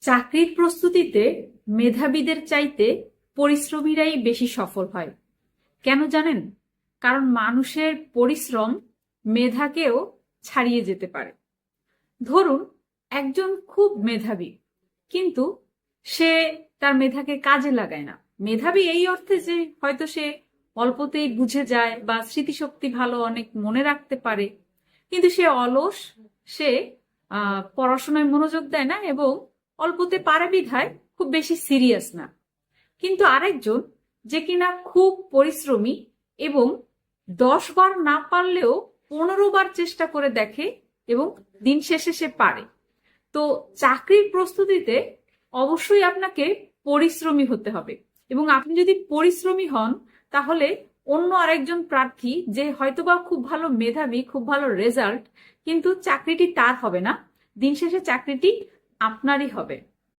চাকরির প্রস্তুতিতে মেধাবীদের চাইতে পরিশ্রমীরাই বেশি সফল হয়। কেন জানেন? কারণ মানুষের পরিশ্রম মেধাকেও ছাড়িয়ে যেতে পারে। ধরুন, একজন খুব মেধাবী, কিন্তু সে তার মেধাকে কাজে লাগায় না। মেধাবী এই অর্থে যে হয়তো সে অল্পতেই বুঝে যায় বা স্মৃতিশক্তি ভালো, অনেক মনে রাখতে পারে, কিন্তু সে অলস, সে পড়াশোনায় মনোযোগ দেয় না এবং অল্পতে পারে বিধায় খুব বেশি সিরিয়াস না। কিন্তু আরেকজন যে কিনা খুব পরিশ্রমী এবং 10 বার না পারলেও 15 বার চেষ্টা করে দেখে এবং দিন শেষে সে পারে। তো চাকরির প্রস্তুতিতে অবশ্যই আপনাকে পরিশ্রমী হতে হবে, এবং আপনি যদি পরিশ্রমী হন তাহলে অন্য আরেকজন প্রার্থী যে হয়তোবা খুব ভালো মেধাবী, খুব ভালো রেজাল্ট, কিন্তু চাকরিটি তার হবে না, দিন শেষে চাকরিটি আপনারই হবে।